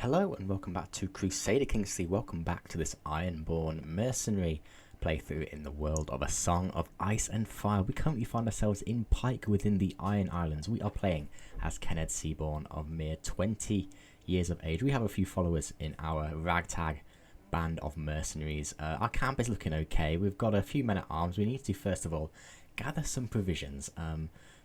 Hello and welcome back to Crusader Kingsley. Welcome back to this Ironborn mercenary playthrough in the world of A Song of Ice and Fire. We currently find ourselves in Pike within the Iron Islands. We are playing as Kenneth Seaborn of mere 20 years of age. We have a few followers in our ragtag band of mercenaries. Our camp is looking okay. We've got a few men at arms. We need to first of all gather some provisions.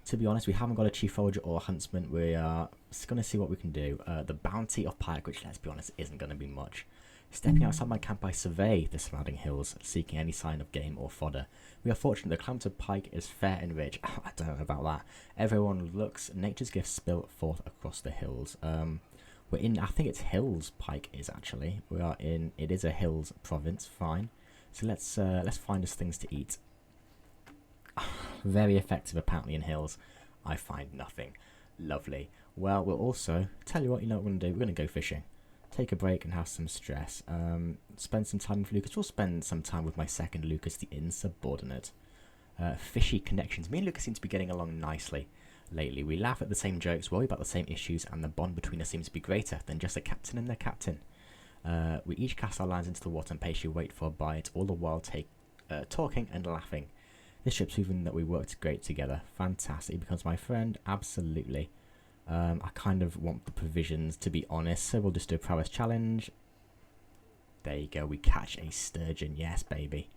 To be honest, we haven't got a chief forger or a huntsman. We are going to see what we can do. The bounty of Pike, which, let's be honest, isn't going to be much. Stepping outside my camp, I survey the surrounding hills, seeking any sign of game or fodder. We are fortunate the climate of Pike is fair and rich. I don't know about that. Everyone looks. Nature's gifts spill forth across the hills. We're in, I think it's Hills Pike is actually. We are in, it is a hills province, fine. So let's find us things to eat. Very effective apparently in hills. I find nothing. Lovely. Well, we'll also tell you what, you know what we're going to do. We're going to go fishing. Take a break and have some stress. Spend some time with Lucas. We'll spend some time with my second Lucas, the insubordinate. Fishy connections. Me and Lucas seem to be getting along nicely lately. We laugh at the same jokes, worry about the same issues, and the bond between us seems to be greater than just a captain and their captain. We each cast our lines into the water and patiently wait for a bite, all the while talking and laughing. This ship's proven that we worked great together. Fantastic. He becomes my friend. Absolutely. I kind of want the provisions, to be honest. So we'll just do a prowess challenge. There you go. We catch a sturgeon. Yes, baby.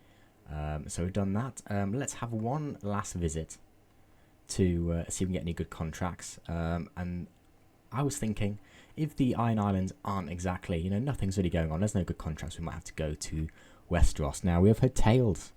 So we've done that. Let's have one last visit to see if we can get any good contracts. And I was thinking, if the Iron Islands aren't exactly, you know, nothing's really going on. There's no good contracts. We might have to go to Westerosi. Now, we have heard tales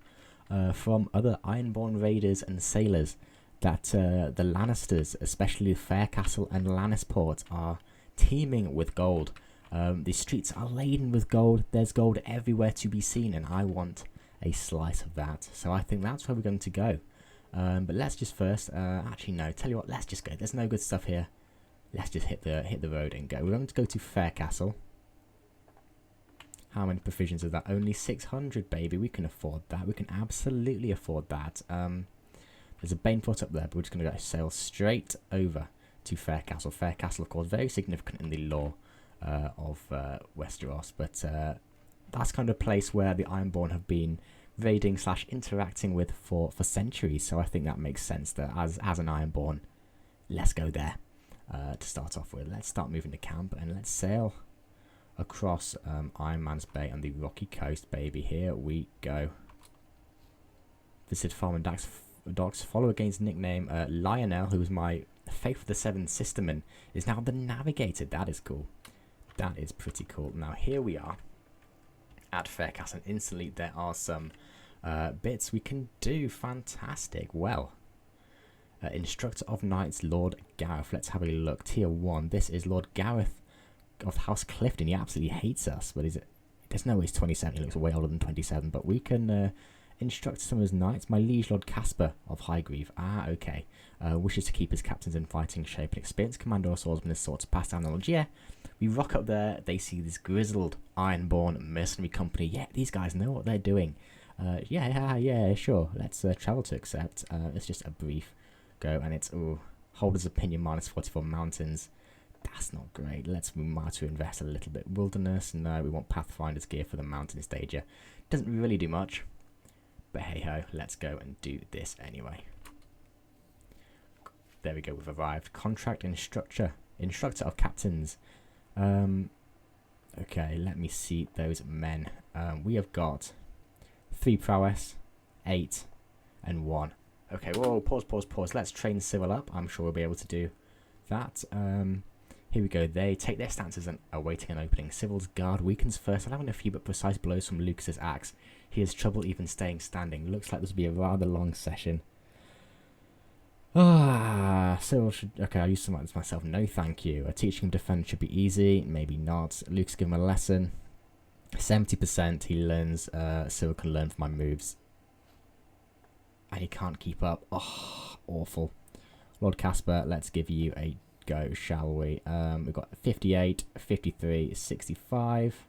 from other Ironborn raiders and sailors that the Lannisters, especially Faircastle and Lannisport, are teeming with gold. The streets are laden with gold. There's gold everywhere to be seen, and I want a slice of that. So I think that's where we're going to go. But let's just first, actually no, tell you what, let's just go. There's no good stuff here. Let's just hit the road and go. We're going to go to Faircastle. How many provisions is that? Only 600, baby. We can afford that. We can absolutely afford that. There's a Banefort up there, but we're just going to go sail straight over to Faircastle. Faircastle, of course, very significant in the lore of Westeros, but that's kind of a place where the Ironborn have been raiding / interacting with for centuries. So I think that makes sense that as an Ironborn, let's go there to start off with. Let's start moving to camp and let's sail across Iron Man's Bay and the rocky coast, baby. Here we go. Visit Farm and Docks. Follow against nickname Lionel, who was my Faith of the Seven sisterman, is now the navigator. That is cool. That is pretty cool. Now here we are at Faircastle, and instantly there are some bits we can do. Fantastic. Well, Instructor of Knights, Lord Gareth. Let's have a look. Tier 1. This is Lord Gareth of House Clifton. He absolutely hates us, but there's no way he's 27. He looks way older than 27, but we can instruct some of his knights. My liege Lord Casper of Highgrieve. Okay. Wishes to keep his captains in fighting shape. An experienced commander or swordsman is sought to pass down knowledge. Yeah, we rock up there. They see this grizzled Ironborn mercenary company. Yeah, these guys know what they're doing. Yeah, sure. Let's travel to accept. It's just a brief go, and it's Holder's opinion -44 mountains. That's not great. We might to invest a little bit. Wilderness. No, we want Pathfinder's gear for the mountain stager. Doesn't really do much. But hey ho, let's go and do this anyway. There we go, we've arrived. Contract instructor of captains. Okay, let me see those men. We have got 3 prowess, 8, and 1. Okay, whoa, pause. Let's train Cyril up. I'm sure we'll be able to do that. Here we go. They take their stances and awaiting an opening. Cyril's guard weakens first, allowing a few but precise blows from Lucas's axe. He has trouble even staying standing. Looks like this will be a rather long session. Cyril should... Okay, I'll use some like this myself. No, thank you. Teaching him defend should be easy. Maybe not. Lucas give him a lesson. 70% he learns. Cyril can learn from my moves. And he can't keep up. Oh, awful. Lord Casper, let's give you a go, shall we? We've got 58, 53, 65.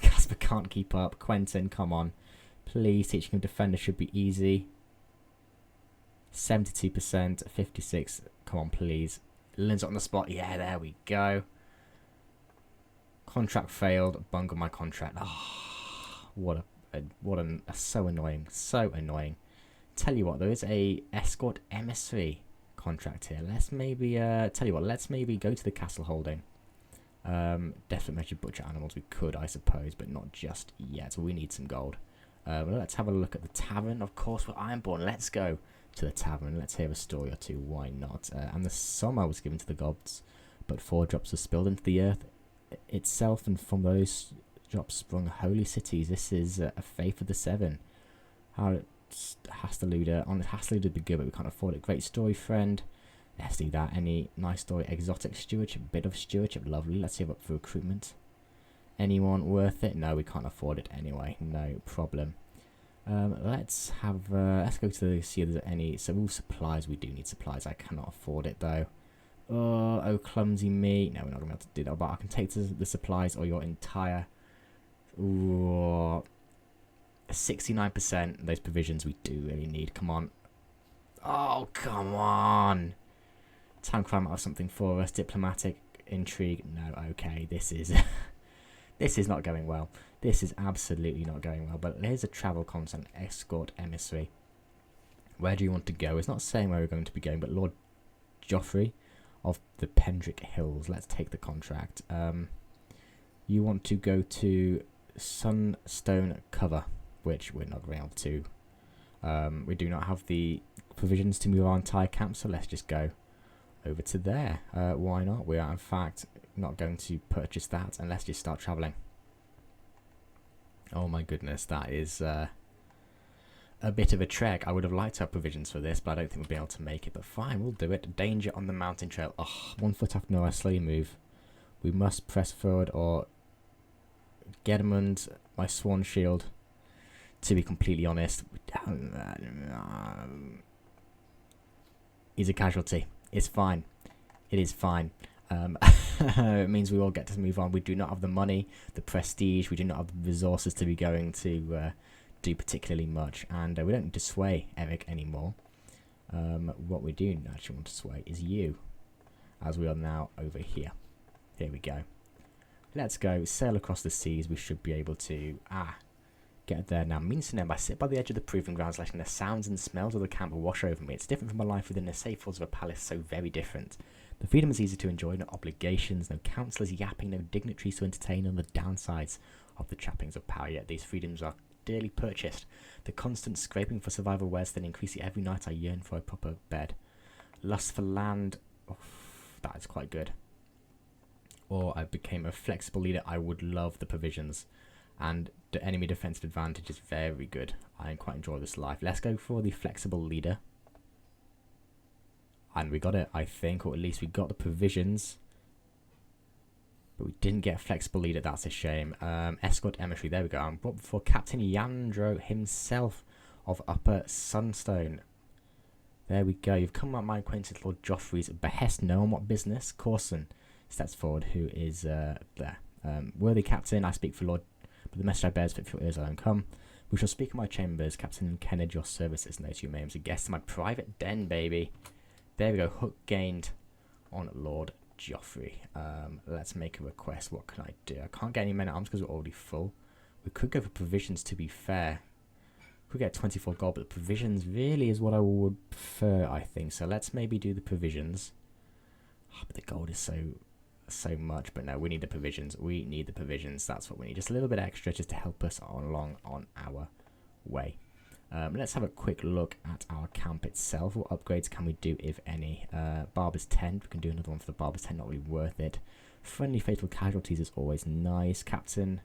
Casper can't keep up. Quentin, come on. Please, teaching him defender should be easy. 72%, 56. Come on, please. Lynn's on the spot. Yeah, there we go. Contract failed. Bungled my contract. So annoying. So annoying. Tell you what, there is a escort emissary contract here. Let's maybe tell you what, let's maybe go to the castle holding. Definitely measure butcher animals. We could, I suppose, but not just yet. We need some gold. Let's have a look at the tavern. Of course, we're Ironborn. Let's go to the tavern. Let's hear a story or two. Why not? And the summer was given to the gods, but 4 drops were spilled into the earth itself, and from those drops sprung holy cities. This is a faith of the 7. How Hastaluda. On Hastaluda would be good, but we can't afford it. Great story, friend. Let's do that. Any nice story? Exotic stewardship. Bit of stewardship. Lovely. Let's save up for recruitment. Anyone worth it? No, we can't afford it anyway. No problem. Let's go to see if there's any. So all supplies. We do need supplies. I cannot afford it though. Oh, clumsy me. No, we're not gonna be able to do that. But I can take the supplies or your entire. Ooh, 69%. Those provisions we do really need. Come on. Oh, come on. Time crime out of something for us. Diplomatic intrigue. No, okay. This is this is not going well. This is absolutely not going well. But here's a travel consent escort emissary. Where do you want to go? It's not saying where we're going to be going, but Lord Joffrey of the Pendrick Hills. Let's take the contract. You want to go to Sunstone Cover, which we're not going to be able to. We do not have the provisions to move our entire camp, so let's just go over to there. Why not? We are in fact not going to purchase that, and let's just start traveling. Oh my goodness, that is a bit of a trek. I would have liked to have provisions for this, but I don't think we'll be able to make it. But fine, we'll do it. Danger on the mountain trail. Oh, 1 foot after no, I slowly move. We must press forward or Gedmund, my swan shield. To be completely honest, he's a casualty. It's fine. It is fine. It means we all get to move on. We do not have the money, the prestige. We do not have the resources to be going to do particularly much. And we don't need to sway Eric anymore. What we do actually want to sway is you. As we are now over here. Here we go. Let's go. Sail across the seas. We should be able to... get there now. Means to know, I sit by the edge of the proving grounds, letting the sounds and smells of the camp wash over me. It's different from a life within the safe walls of a palace, so very different. The freedom is easy to enjoy, no obligations, no counsellors yapping, no dignitaries to entertain, on the downsides of the trappings of power. Yet these freedoms are dearly purchased. The constant scraping for survival wears thin, increasing every night I yearn for a proper bed. Lust for land, that is quite good. Or I became a flexible leader. I would love the provisions. And the enemy defensive advantage is very good. I quite enjoy this life. Let's go for the flexible leader. And we got it, I think, or at least we got the provisions. But we didn't get a flexible leader, that's a shame. Escort emissary, there we go. I'm brought before Captain Yandro himself of Upper Sunstone. There we go. You've come at my acquaintance Lord Joffrey's behest. No, on what business? Corson steps forward, who is there. Worthy captain, I speak for Lord... But the message I bear is fit for your ears, I don't come. We shall speak in my chambers. Captain Kennedy, your service is known to you, ma'am. As a guest in my private den, baby. There we go. Hook gained on Lord Joffrey. Let's make a request. What can I do? I can't get any men at arms because we're already full. We could go for provisions, to be fair. We could get 24 gold, but the provisions really is what I would prefer, I think. So let's maybe do the provisions. But the gold is so much, but no, we need the provisions. We need the provisions. That's what we need. Just a little bit extra just to help us along on our way. Let's have a quick look at our camp itself. What upgrades can we do, if any? Barber's Tent. We can do another one for the Barber's Tent. Not really worth it. Friendly Fatal Casualties is always nice. Captain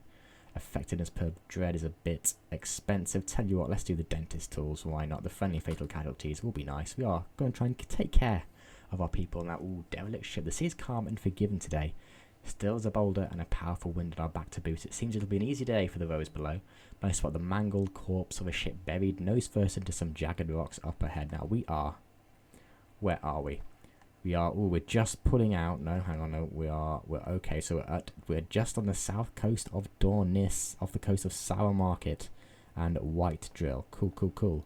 Effectiveness per Dread is a bit expensive. Tell you what, let's do the Dentist Tools. Why not? The Friendly Fatal Casualties will be nice. We are going to try and take care of our people. Now, derelict ship. The sea is calm and forgiving today. Still as a boulder and a powerful wind at our back to boot. It seems it'll be an easy day for the rowers below. But I spot the mangled corpse of a ship buried nose first into some jagged rocks up ahead. Now we are... Where are we? We are... Oh, we're just pulling out. No, hang on. No, we're okay. So we're just on the south coast of Dornis, off the coast of Sour Market and White Drill. Cool, cool, cool.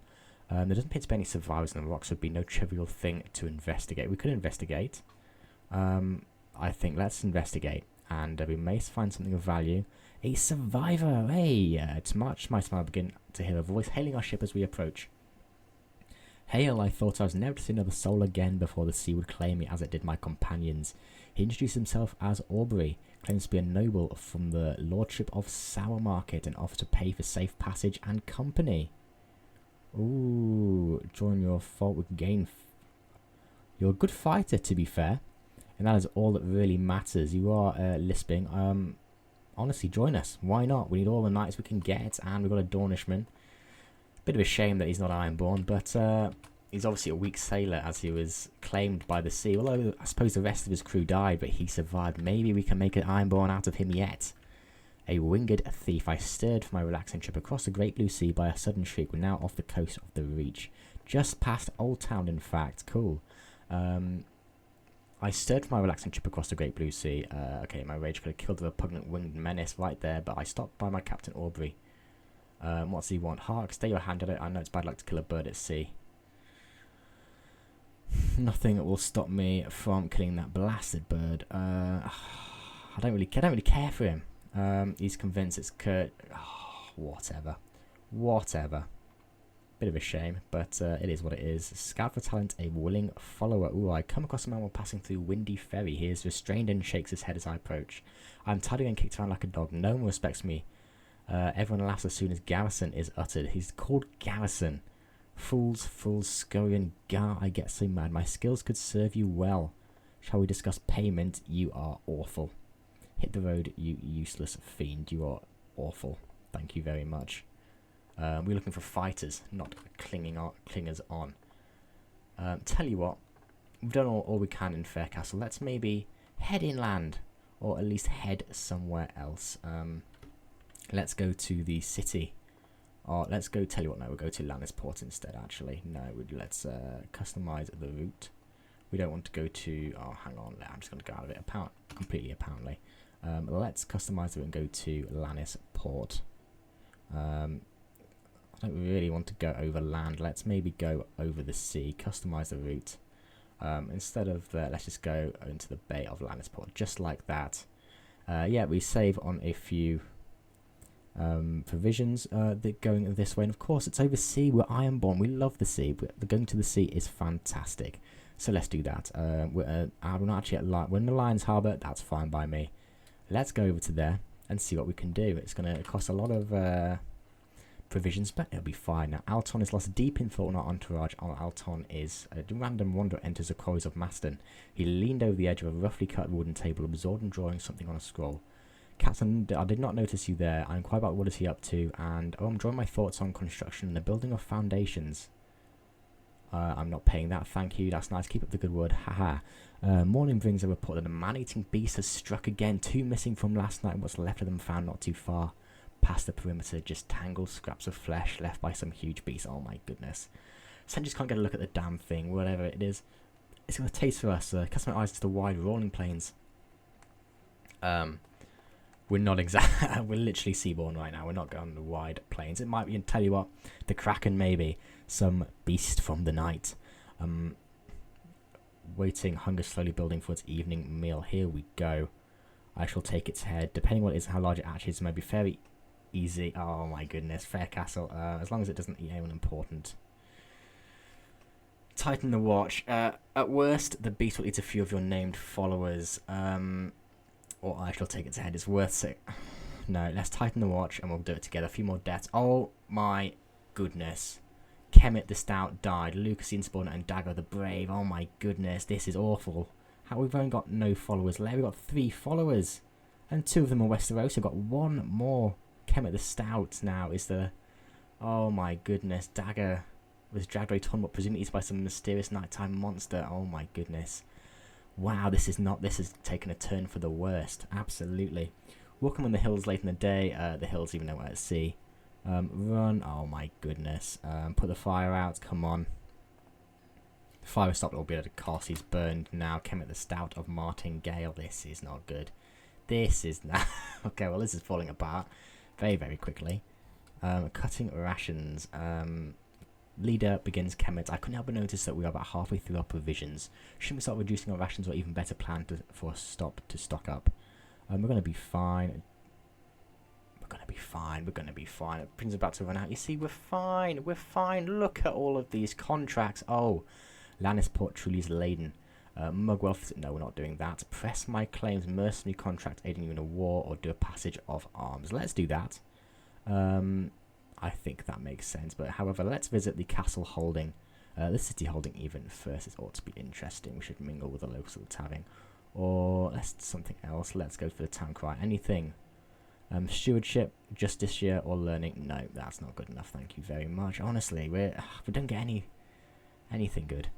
There doesn't appear to be any survivors in the rocks. Would be no trivial thing to investigate. We could investigate. I think let's investigate. And we may find something of value. A survivor! Hey! It's March. My smile begin to hear a voice hailing our ship as we approach. Hail! I thought I was never to see another soul again before the sea would claim me as it did my companions. He introduced himself as Aubrey, claims to be a noble from the Lordship of Sour Market, and offers to pay for safe passage and company. Ooh, join your fault with gain. You're a good fighter, to be fair, and that is all that really matters. You are lisping. Honestly, join us. Why not? We need all the knights we can get, and we've got a Dornishman. Bit of a shame that he's not Ironborn, but he's obviously a weak sailor as he was claimed by the sea. Although I suppose the rest of his crew died, but he survived. Maybe we can make an Ironborn out of him yet. A winged thief. I stirred from my relaxing trip across the Great Blue Sea by a sudden shriek. We're now off the coast of the Reach. Just past Old Town, in fact. Cool. I stirred from my relaxing trip across the Great Blue Sea. Okay, my rage could have killed the repugnant winged menace right there, but I stopped by my Captain Aubrey. What's he want? Hark, stay your hand at it. I know it's bad luck to kill a bird at sea. Nothing will stop me from killing that blasted bird. I don't really care for him. He's convinced it's Kurt. Oh, whatever. Bit of a shame, but it is what it is. Scout for talent, a willing follower. Ooh, I come across a man while passing through Windy Ferry. He is restrained and shakes his head as I approach. I'm tired of getting kicked around like a dog. No one respects me. Everyone laughs as soon as Garrison is uttered. He's called Garrison. Fools, scurrying gar. I get so mad. My skills could serve you well. Shall we discuss payment? You are awful. Hit the road, you useless fiend. You are awful. Thank you very much. We're looking for fighters, not clingers on. Tell you what, we've done all we can in Faircastle. Let's maybe head inland, or at least head somewhere else. Let's go to the city. Or let's go, tell you what, no, we'll go to Lannisport instead, actually. No, let's customize the route. We don't want to go to, oh, hang on, I'm just going to go out of it, completely apparently. Let's customize the route and go to Lannisport. I don't really want to go over land. Let's maybe go over the sea, customize the route. Instead of that, let's just go into the Bay of Lannisport, just like that. Yeah, we save on a few provisions that going this way, and of course it's over sea. We're Ironborn, we love the sea, but going to the sea is fantastic, so let's do that. We're not actually at we're in the Lions Harbour. That's fine by me. Let's go over to there and see what we can do. It's going to cost a lot of provisions, but it'll be fine. Now Alton is lost deep in thought on our entourage. Alton is a random wanderer enters the quarries of Maston. He leaned over the edge of a roughly cut wooden table, absorbed in drawing something on a scroll. Captain, I did not notice you there. I inquired about what is he up to, and I'm drawing my thoughts on construction and the building of foundations. I'm not paying that, thank you. That's nice. Keep up the good word. Haha. Morning brings a report that a man-eating beast has struck again. 2 missing from last night, and what's left of them found not too far past the perimeter. Just tangled scraps of flesh left by some huge beast. Oh my goodness. Sen just can't get a look at the damn thing, whatever it is. It's got a taste for us. Cast my eyes to the wide rolling plains. We're not exactly. We're literally seaborne right now. We're not going on the wide plains. It might be, tell you what, the Kraken maybe. Some beast from the night. Waiting, hunger slowly building for its evening meal. Here we go. I shall take its head. Depending on what it is and how large it actually is, it may be very easy. Oh my goodness. Faircastle. As long as it doesn't eat anyone important. Tighten the watch. At worst, the beast will eat a few of your named followers. Or I shall take its head. It's worth it. No, let's tighten the watch and we'll do it together. A few more deaths. Oh my goodness. Kemet the Stout died. Lucas the Insubordinate and Dagger the Brave. Oh my goodness. This is awful. How we've only got no followers left. We've got 3 followers. And 2 of them are Westerosi. We've got 1 more. Kemet the Stout now is the... Oh my goodness. Dagger was dragged away torn, but presumably eaten by some mysterious nighttime monster. Oh my goodness. Wow, this has taken a turn for the worst. Absolutely. Walking on the hills late in the day. The hills even though we're at sea. Run. Oh my goodness. Put the fire out. Come on. The fire stopped. It'll be at a cost. He's burned now. Kemet the Stout of Martingale. This is not good. This is not... Okay, well this is falling apart. Very, very quickly. Cutting rations. Leader begins Kemet. I couldn't help but notice that we are about halfway through our provisions. Shouldn't we start reducing our rations, or even better plan for a stop to stock up? We're going to be fine. We're going to be fine. We're going to be fine. Prince about to run out. You see, we're fine. We're fine. Look at all of these contracts. Oh, Lannisport truly is laden. Mugwealth, no, we're not doing that. Press my claims, mercenary contract, aiding you in a war, or do a passage of arms. Let's do that. I think that makes sense. But however, let's visit the castle holding, the city holding even first. It ought to be interesting. We should mingle with the locals of the tavern. Or let's do something else. Let's go for the town cry. Anything. Stewardship, justiciar, or learning. No, that's not good enough. Thank you very much. Honestly, we don't get anything good.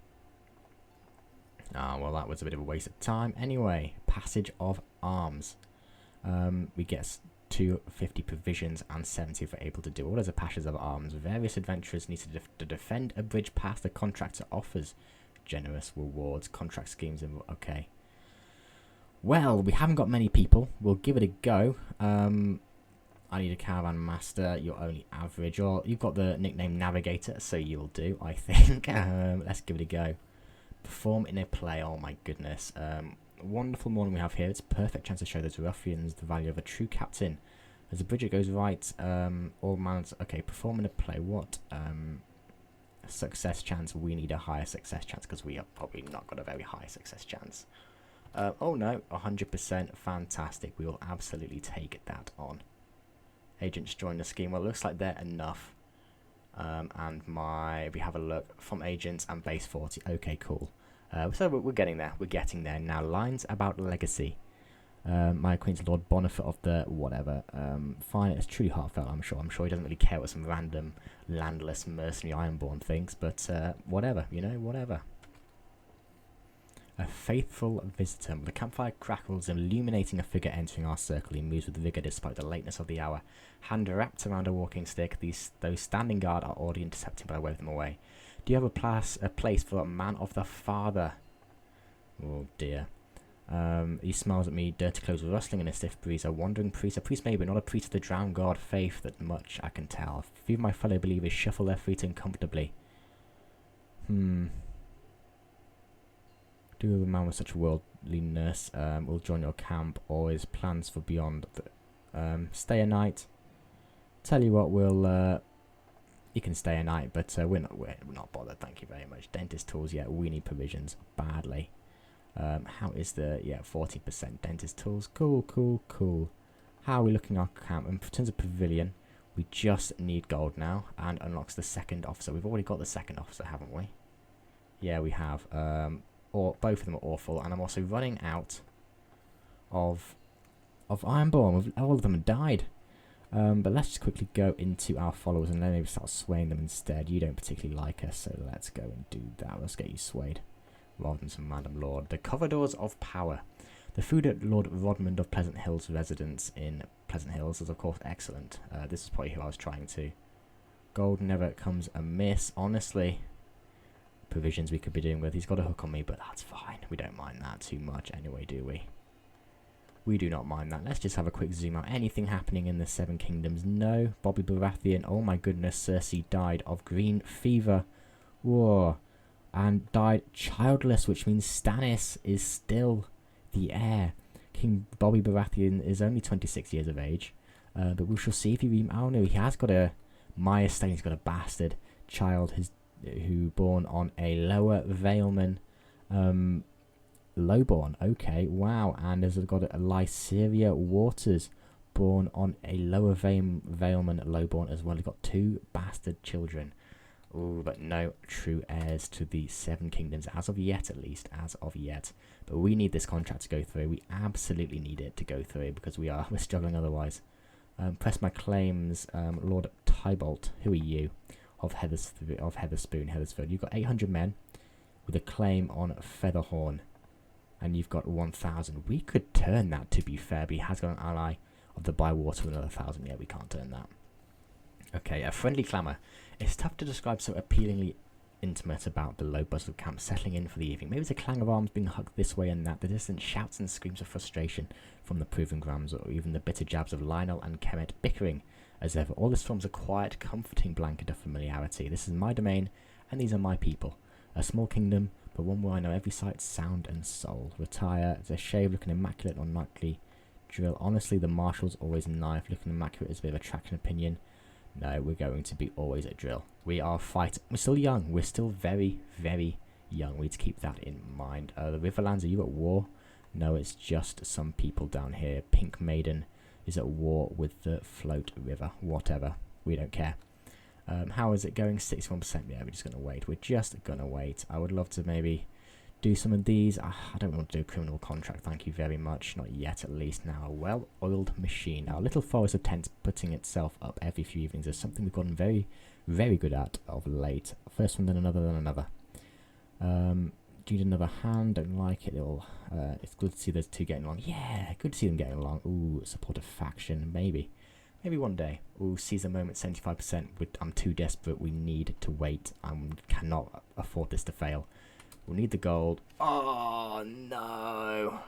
Ah, well, that was a bit of a waste of time. Anyway, passage of arms. We get 250 provisions and 70 if we're able to do all as a passage of arms. Various adventurers need to defend a bridge past the contractor offers. Generous rewards, contract schemes, and okay. Well, we haven't got many people. We'll give it a go. I need a caravan master. You're only average. Or you've got the nickname Navigator, so you'll do, I think. Let's give it a go. Perform in a play. Oh my goodness. Wonderful morning we have here. It's a perfect chance to show those ruffians the value of a true captain. As the bridge goes right, all manners. Okay, perform in a play. What success chance? We need a higher success chance because we have probably not got a very high success chance. Oh no, 100%. Fantastic. We will absolutely take that on. Agents join the scheme. Well, it looks like they're enough. And we have a look from agents and base 40. Okay, cool. So we're getting there. We're getting there. Now, lines about legacy. My acquaintance Lord Boniface of the whatever. Fine, it's truly heartfelt, I'm sure. I'm sure he doesn't really care what some random landless mercenary Ironborn thinks, but whatever, you know, whatever. A faithful visitor. The campfire crackles, illuminating a figure entering our circle. He moves with vigor despite the lateness of the hour. Hand wrapped around a walking stick, those standing guard are already intercepting, but I wave them away. Do you have a place for a man of the father? Oh dear. He smiles at me, dirty clothes rustling in a stiff breeze. A wandering priest, a priest maybe, not a priest of the drowned god faith, that much I can tell. Few of my fellow believers shuffle their feet uncomfortably. Do a man with such worldliness will join your camp, or his plans for beyond. Stay a night. Tell you what, you can stay a night, but we're not bothered. Thank you very much. Dentist tools, yeah, we need provisions badly. How is the 40% dentist tools? Cool. How are we looking our camp? In terms of pavilion, we just need gold now, and unlocks the second officer. We've already got the second officer, haven't we? Yeah, we have. Both of them are awful, and I'm also running out of Ironborn. All of them have died. But let's just quickly go into our followers and then maybe start swaying them instead. You don't particularly like us, so let's go and do that. Let's get you swayed rather than some random lord. The corridors of power. The food at Lord Rodmond of Pleasant Hill's residence in Pleasant Hills is of course excellent. This is probably who I was trying to. Gold never comes amiss, honestly. Provisions we could be doing with. He's got a hook on me, but that's fine. We don't mind that too much anyway, do we? We do not mind that. Let's just have a quick zoom out. Anything happening in the Seven Kingdoms? No. Bobby Baratheon. Oh my goodness. Cersei died of green fever. Whoa. And died childless, which means Stannis is still the heir. King Bobby Baratheon is only 26 years of age. But we shall see if he... Oh no, he has got a... Maya Stain, he's got a bastard child who born on a lower Valeman... Lowborn, okay, wow, and has got a Lyceria Waters, born on a lower Valeman Lowborn as well. He's got 2 bastard children. Ooh, but no true heirs to the Seven Kingdoms, as of yet at least, as of yet. But we need this contract to go through. We absolutely need it to go through because we're struggling otherwise. Press my claims, Lord Tybalt, who are you? Of Heatherspoon. You've got 800 men with a claim on Featherhorn. And you've got 1,000. We could turn that, to be fair, but he has got an ally of the Bywater with another 1,000. Yeah, we can't turn that. Okay, a friendly clamour. It's tough to describe so appealingly intimate about the low buzz of camp settling in for the evening. Maybe it's a clang of arms being hugged this way and that, the distant shouts and screams of frustration from the proving grounds, or even the bitter jabs of Lionel and Kemet bickering as ever. All this forms a quiet, comforting blanket of familiarity. This is my domain, and these are my people. A small kingdom, but one where I know every sight, sound, and soul. Retire, they're shaved, looking immaculate or nightly drill. Honestly, the marshal's always knife. Looking immaculate is a bit of a traction opinion. No, we're going to be always a drill. We are fighting. We're still young. We're still very, very young. We need to keep that in mind. The Riverlands, are you at war? No, it's just some people down here. Pink Maiden is at war with the Float River. Whatever. We don't care. How is it going? 61%. Yeah, we're just going to wait. We're just going to wait. I would love to maybe do some of these. I don't want to do a criminal contract. Thank you very much. Not yet, at least. Now, a well-oiled machine. Now, Little Forest of Tents putting itself up every few evenings is something we've gotten very, very good at of late. First one, then another, then another. Do you need another hand? Don't like it. It's good to see those two getting along. Yeah, good to see them getting along. Ooh, support a faction. Maybe one day. Ooh, seize the moment. 75%. I'm too desperate. We need to wait. I cannot afford this to fail. We'll need the gold. Oh no!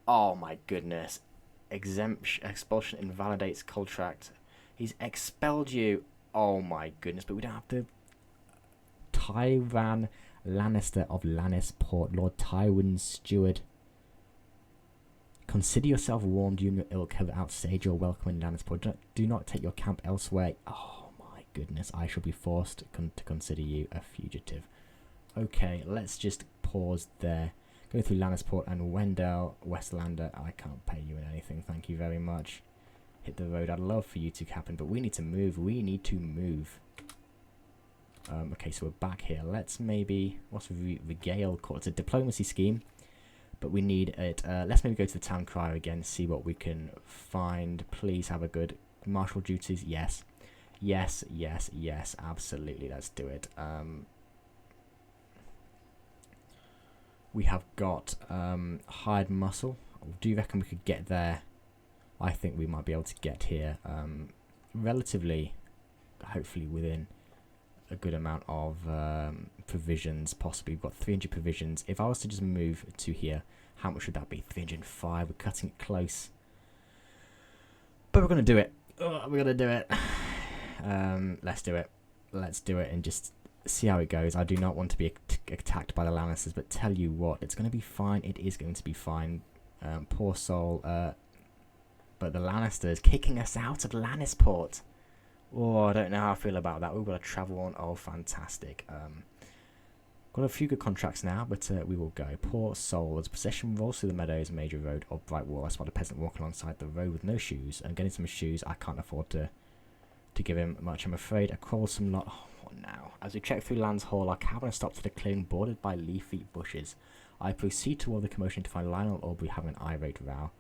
Oh my goodness! Expulsion invalidates contract. He's expelled you. Oh my goodness! But we don't have to. Tywin Lannister of Lannisport, Lord Tywin's steward. Consider yourself warned, you and your ilk have outstayed your welcome in Lannisport. Do not take your camp elsewhere. Oh my goodness, I shall be forced to consider you a fugitive. Okay, let's just pause there. Go through Lannisport and Wendell, Westlander. I can't pay you in anything, thank you very much. Hit the road. I'd love for you to happen, but we need to move. We need to move. Okay, so we're back here. Let's maybe... What's regale called? It's a diplomacy scheme, but we need it. Let's maybe go to the town crier again, see what we can find. Please have a good... Martial duties, yes. Yes, yes, yes, absolutely. Let's do it. We have got hired muscle. Do you reckon we could get there? I think we might be able to get here relatively, hopefully within a good amount of provisions. Possibly we've got 300 provisions. If I was to just move to here, how much would that be? 305. We're cutting it close, but we're gonna do it. We're gonna do it. Let's do it. Let's do it and just see how it goes. I do not want to be attacked by the Lannisters, but tell you what, it's going to be fine. It is going to be fine. Poor soul. But the Lannisters kicking us out of Lannisport. Oh, I don't know how I feel about that. We've got to travel on. Oh, fantastic. Got a few good contracts now, but we will go. Poor soul. As possession rolls through the meadows, major road, or bright wall. I spot a peasant walking alongside the road with no shoes. And getting some shoes, I can't afford to give him much, I'm afraid. A quarrelsome lot. Oh, what now? As we check through Land's Hall, our cabin stops at a clearing bordered by leafy bushes. I proceed toward the commotion to find Lionel Aubrey having an irate row.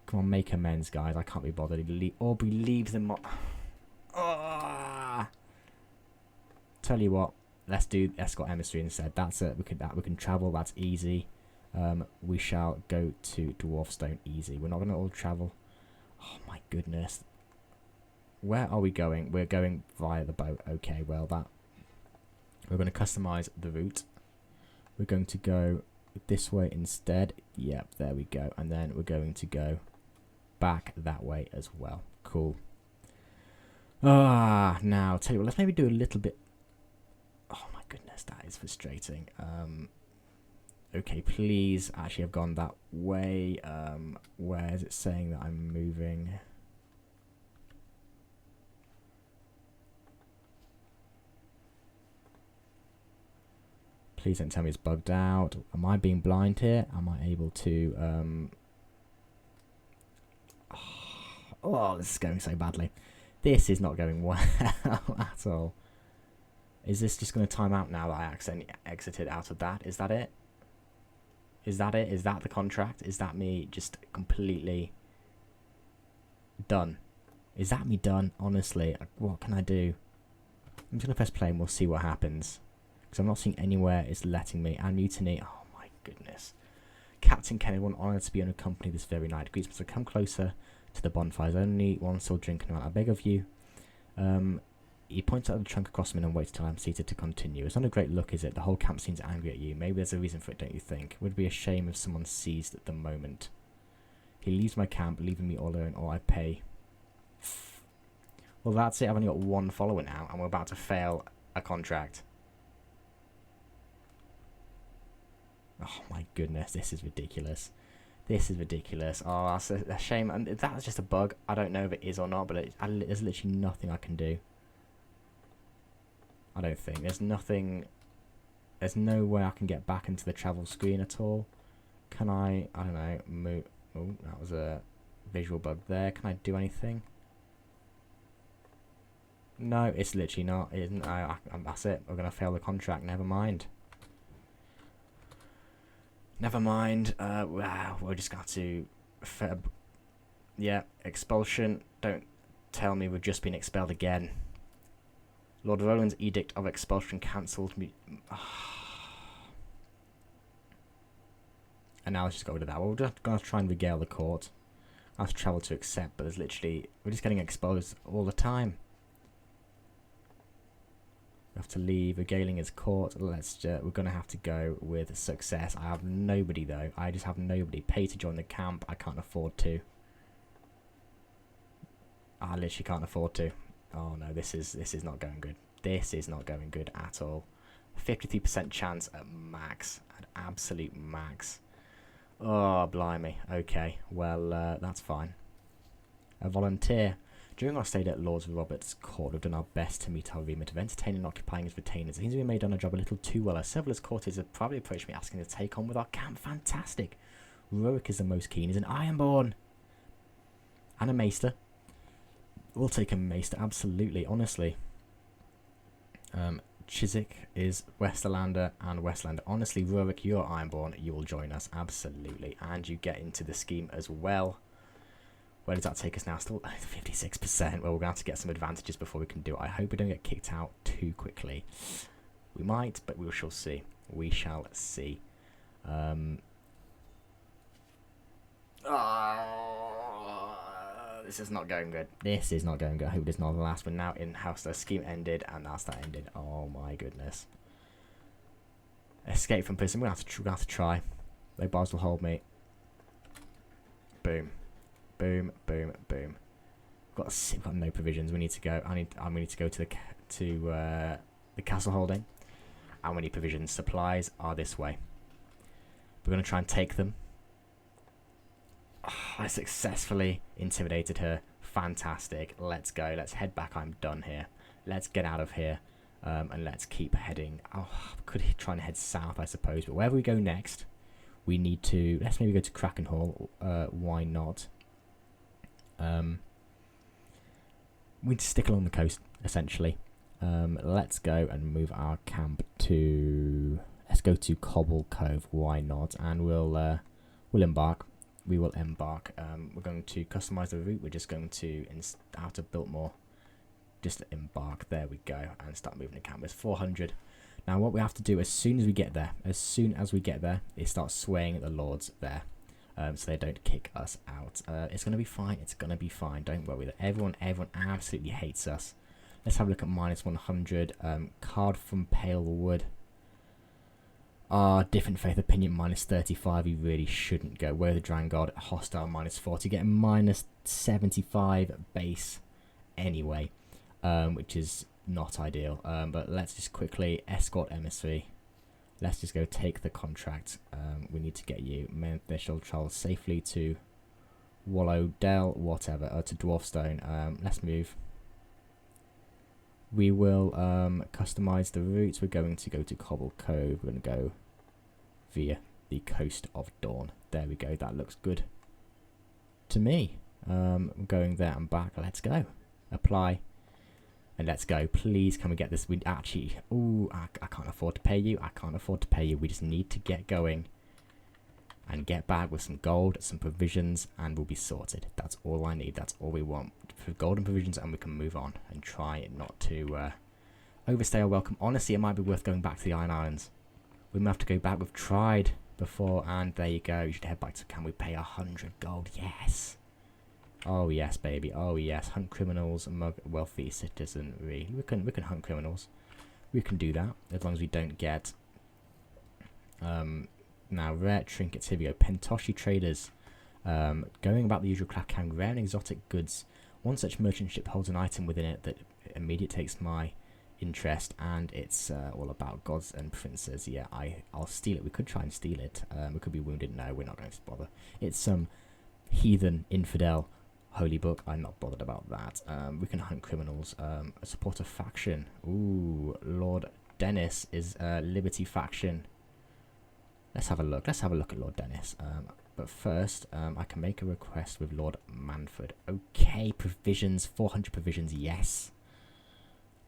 Come on, make amends, guys. I can't be bothered. Aubrey leaves them. Tell you what, let's do escort emissary instead. That's it. We can travel. That's easy. We shall go to Dwarfstone easy. We're not going to all travel. Oh my goodness. Where are we going? We're going via the boat. Okay, well we're going to customize the route. We're going to go this way instead. Yep, there we go. And then we're going to go back that way as well. Cool. Now tell you what, let's maybe do a little bit. Oh my goodness, that is frustrating. Okay, please. Actually, I've gone that way. Where is it saying that I'm moving? Please don't tell me it's bugged out. Am I being blind here? Am I able to... Oh, this is going so badly. This is not going well at all. Is this just going to time out now that I accidentally exited out of that? Is that it? Is that it? Is that the contract? Is that me just completely done? Is that me done? Honestly, what can I do? I'm just going to press play and we'll see what happens. Because I'm not seeing anywhere it's letting me. And mutiny. Oh my goodness. Captain Kennedy, one honour to be unaccompanied this very night. Greets must come closer to the bonfires. Only one still drinking around. I beg of you. He points out the trunk across me and waits till I'm seated to continue. It's not a great look, is it? The whole camp seems angry at you. Maybe there's a reason for it, don't you think? Would be a shame if someone seized at the moment. He leaves my camp, leaving me all alone, or I pay. Well, that's it. I've only got one follower now, and we're about to fail a contract. Oh my goodness, this is ridiculous. This is ridiculous. Oh, that's a shame. And that's just a bug. I don't know if it is or not, but there's literally nothing I can do. I don't think. There's nothing... There's no way I can get back into the travel screen at all. Can I don't know, move... Oh, that was a visual bug there. Can I do anything? No, it's literally not. It isn't. That's it. We're going to fail the contract. Never mind. Never mind. Wow, we're just going to... Yeah, expulsion. Don't tell me we've just been expelled again. Lord Roland's edict of expulsion cancelled. And now let's just go to that. Well, we're just going to try and regale the court. I have to travel to accept, but there's literally... We're just getting exposed all the time. We have to leave. Regaling his court. We're going to have to go with success. I have nobody, though. I just have nobody. Pay to join the camp. I can't afford to. I literally can't afford to. Oh, no. This is not going good. This is not going good at all. 53% chance at max. At absolute max. Oh, blimey. Okay, well, that's fine. A volunteer. During our stay at Lord Robert's court, we've done our best to meet our remit of entertaining and occupying his retainers. It seems we may have done our job a little too well, as several of his courtiers have probably approached me asking to take on with our camp. Fantastic. Rurik is the most keen. He's an Ironborn. And a Maester. We'll take a Maester, absolutely, honestly. Chiswick is Westerlander and Westlander. Honestly, Rurik, you're Ironborn. You will join us, absolutely. And you get into the scheme as well. Where does that take us now? Still 56%. Well, we're going to have to get some advantages before we can do it. I hope we don't get kicked out too quickly. We might, but we shall see. We shall see. This is not going good. This is not going good. I hope it's not the last one. Now in-house, the scheme ended, and that's that ended. Oh my goodness. Escape from prison. We're going to have to try. No bars will hold me. Boom. Boom, boom, boom. We've got no provisions. We need to go. We need to go to the castle holding, and we need provisions. Supplies are this way. We're going to try and take them. Oh, I successfully intimidated her. Fantastic. Let's go. Let's head back. I'm done here. Let's get out of here, and let's keep heading. Oh, could try and head south, I suppose. But wherever we go next, we need to. Let's maybe go to Krakenhall. Why not? We need to stick along the coast, essentially. Let's go and move our camp to... Let's go to Cobble Cove, why not? And we'll embark. We will embark. We're going to customize the route. We're just going to, out of Biltmore, just embark. There we go. And start moving the camp. It's 400. Now, what we have to do as soon as we get there, is start swaying the lords there. So they don't kick us out. It's going to be fine. It's going to be fine. Don't worry. Everyone absolutely hates us. Let's have a look at -100. Card from Palewood. Different faith opinion -35. You really shouldn't go. Where the Drangod. Hostile -40. Getting -75 base anyway. Which is not ideal. But let's just quickly escort emissary. Let's just go take the contract. We need to get you. They shall travel safely to Wallowdell, whatever, to Dwarfstone. Let's move. We will customize the routes. We're going to go to Cobble Cove. We're going to go via the Coast of Dawn. There we go. That looks good to me. Going there and back. Let's go. Apply. And let's go. Please, can we get this? We actually... Ooh, I can't afford to pay you. I can't afford to pay you. We just need to get going. And get back with some gold, some provisions, and we'll be sorted. That's all I need. That's all we want. For gold and provisions, and we can move on. And try not to overstay our welcome. Honestly, it might be worth going back to the Iron Islands. We might have to go back. We've tried before, and there you go. You should head back to... Can we pay 100 gold? Yes. Oh yes, baby. Oh yes. Hunt criminals, mug wealthy citizenry. We can hunt criminals. We can do that as long as we don't get. Now rare trinkets. Here we go. Pentoshi traders. Going about the usual crackdown. Rare and exotic goods. One such merchant ship holds an item within it that immediately takes my interest, and it's all about gods and princes. Yeah, I'll steal it. We could try and steal it. We could be wounded. No, we're not going to bother. It's some heathen, infidel, holy book. I'm not bothered about that. We can hunt criminals. Support a faction. Ooh, Lord Dennis is Liberty faction. Let's have a look. Let's have a look at Lord Dennis. But first, I can make a request with Lord Manfred. Okay, provisions. 400 provisions, yes.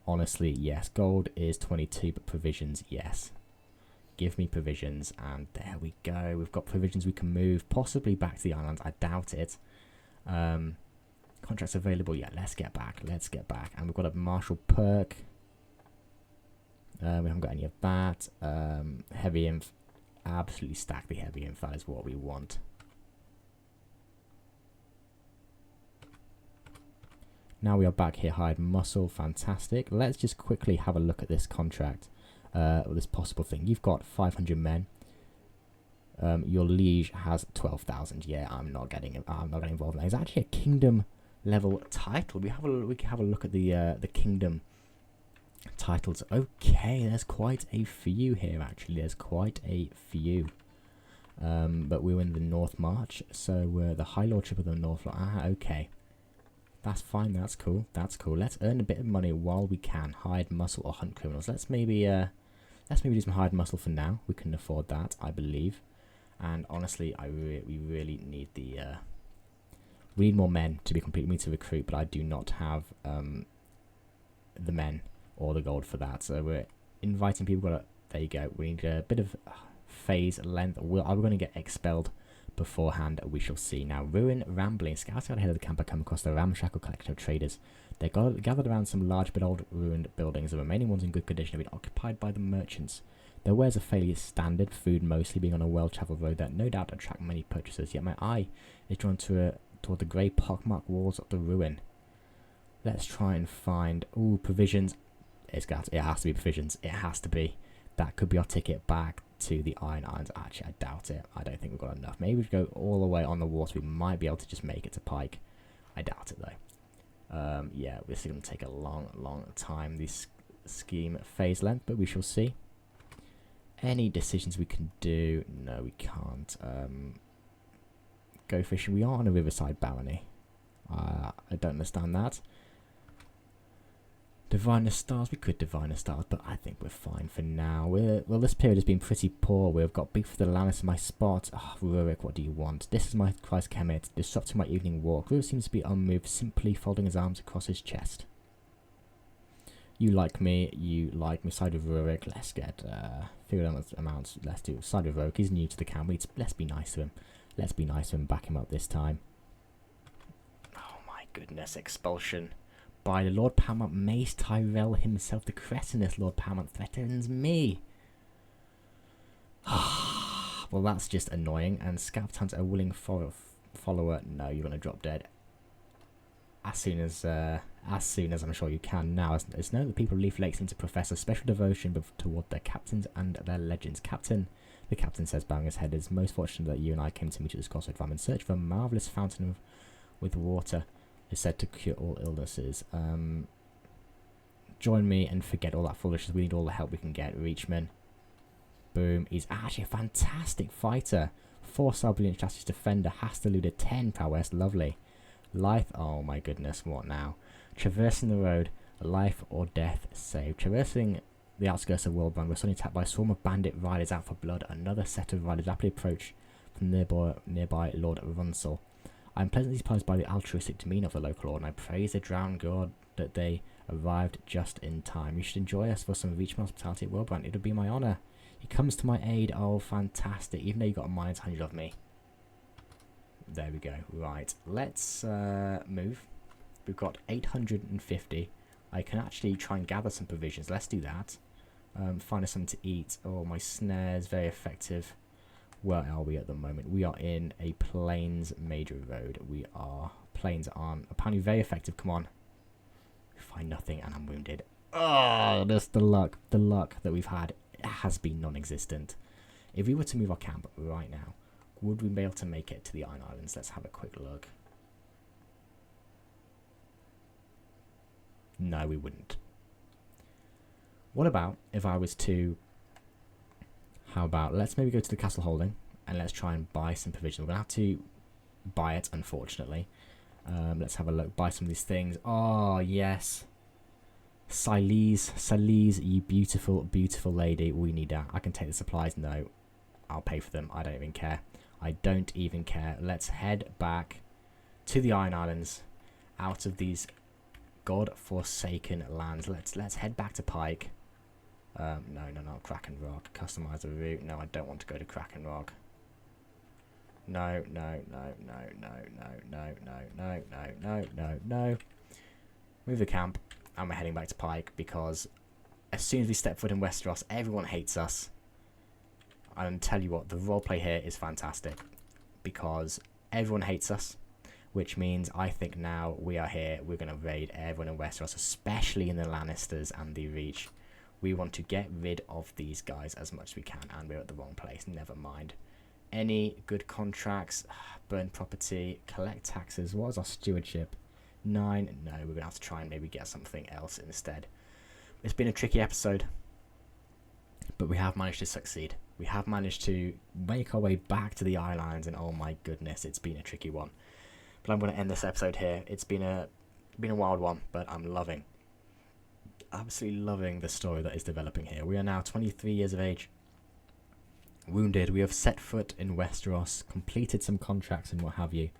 Honestly, yes. Gold is 22, but provisions, yes. Give me provisions, and there we go. We've got provisions we can move, possibly back to the islands. I doubt it. Contracts available. Yeah, let's get back. Let's get back. And we've got a martial perk. We haven't got any of that. Heavy inf. Absolutely stack the heavy inf. That is what we want. Now we are back here. Hired muscle. Fantastic. Let's just quickly have a look at this contract. This possible thing. You've got 500 men. Your liege has 12,000. Yeah, I'm not getting involved in that. It's actually a kingdom level title. We can have a look at the kingdom titles. Okay, there's quite a few here. Actually, there's quite a few. But we're in the North March, so we're the High Lordship of the North. Okay, that's fine. That's cool. That's cool. Let's earn a bit of money while we can. Hired muscle or hunt criminals. Let's maybe do some hired muscle for now. We can afford that, I believe. And honestly, we really need we need more men to be complete. We need to recruit, but I do not have the men or the gold for that. So we're inviting people. There you go. We need a bit of phase length. Are we going to get expelled beforehand? We shall see. Now, ruin rambling. Scouts out ahead of the camp. I come across the ramshackle collection of traders. They gathered around some large but old ruined buildings. The remaining ones in good condition have been occupied by the merchants. Their wares are fairly standard, food mostly, being on a well-travelled road that no doubt attract many purchasers. Yet my eye is drawn toward the grey pockmarked walls of the ruin. Let's try and find... Ooh, provisions. It has to be provisions. It has to be. That could be our ticket back to the Iron Islands. Actually, I doubt it. I don't think we've got enough. Maybe we go all the way on the water. We might be able to just make it to Pike. I doubt it, though. Yeah, this is going to take a long, long time. This scheme phase length, but we shall see. Any decisions we can do? No, we can't. Go fishing. We are on a riverside barony. I don't understand that. Divine the stars. We could divine the stars, but I think we're fine for now. Well, this period has been pretty poor. We've got beef for the Lannis in my spot. Rurik, what do you want? This is my Christ Kemet, disrupting my evening walk. Rurik seems to be unmoved, simply folding his arms across his chest. You like me. Side of Rurik. Let's get few amounts. Let's do side of Rurik. He's new to the camp. Let's be nice to him. Let's be nice to him. Back him up this time. Oh my goodness! Expulsion by the Lord Paramount Mace Tyrell himself. The cretinous Lord Paramount threatens me. Well, that's just annoying. And Scout Hunt's a willing follower. No, you're gonna drop dead. As soon as I'm sure you can now. It's known that people of Leaf Lake seem to profess a special devotion toward their captains and their legends. The captain says, bowing his head, "It is most fortunate that you and I came to meet at this crossroad. I'm in search of a marvellous fountain with water. Is said to cure all illnesses. Join me and forget all that foolishness. We need all the help we can get." Reachman. Boom. He's actually a fantastic fighter. 4-star brilliant chassis defender. Has to elude a 10 prowess. Lovely. Life. Oh my goodness. What now? Traversing the road. Life or death save. Traversing the outskirts of Wilburn. We're suddenly attacked by a swarm of bandit riders out for blood. Another set of riders rapidly approach from nearby Lord Runsell. I am pleasantly surprised by the altruistic demeanour of the local lord, and I praise the drowned god that they arrived just in time. You should enjoy us for some Reachman hospitality at Wilbrand. It would be my honour. He comes to my aid. Oh, fantastic. Even though you got a -100 of me. There we go. Right. Let's move. We've got 850. I can actually try and gather some provisions. Let's do that. Find us something to eat. Oh, my snares. Very effective. Where are we at the moment? We are in a plains major road. Plains aren't apparently very effective. Come on. We find nothing and I'm wounded. Oh, just the luck that we've had has been non-existent. If we were to move our camp right now, would we be able to make it to the Iron Islands? Let's have a quick look. No, we wouldn't. What about if I was to... How about, let's maybe go to the castle holding, and let's try and buy some provision. We're going to have to buy it, unfortunately. Let's have a look, buy some of these things. Oh, yes. Silese, you beautiful, beautiful lady. We need that. I can take the supplies. No, I'll pay for them. I don't even care. I don't even care. Let's head back to the Iron Islands, out of these god-forsaken lands. Let's head back to Pike. No, Kraken Rock. Customize a route. No, I don't want to go to Kraken Rock. No. Move the camp, and we're heading back to Pike, because as soon as we step foot in Westeros, everyone hates us. And tell you what, the roleplay here is fantastic, because everyone hates us, which means I think now we are here, we're going to raid everyone in Westeros, especially in the Lannisters and the Reach. We want to get rid of these guys as much as we can, and we're at the wrong place. Never mind. Any good contracts? Burn property, collect taxes. What is our stewardship? 9. No, we're going to have to try and maybe get something else instead. It's been a tricky episode, but we have managed to succeed. We have managed to make our way back to the islands, and oh my goodness, it's been a tricky one. But I'm going to end this episode here. It's been a wild one, but I'm absolutely loving the story that is developing here. We are now 23 years of age, wounded. We have set foot in Westeros, completed some contracts and what have you.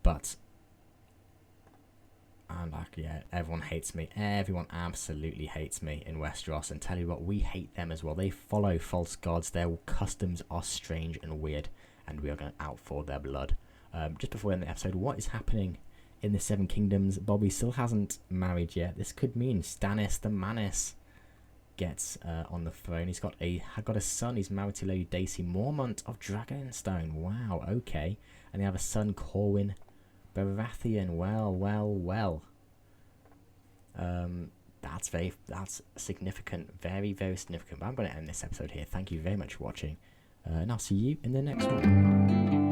But, and yeah, everyone hates me. Everyone absolutely hates me in Westeros. And tell you what, we hate them as well. They follow false gods. Their customs are strange and weird, and we are going to outfor their blood. Just before we end the episode, what is happening in the Seven Kingdoms? Bobby still hasn't married yet. This could mean Stannis the Manus gets on the throne. He's got a son. He's married to Lady Dacey Mormont of Dragonstone. Wow, okay. And they have a son, Corwin Baratheon. Well. That's significant. Very, very significant. But I'm going to end this episode here. Thank you very much for watching. And I'll see you in the next one.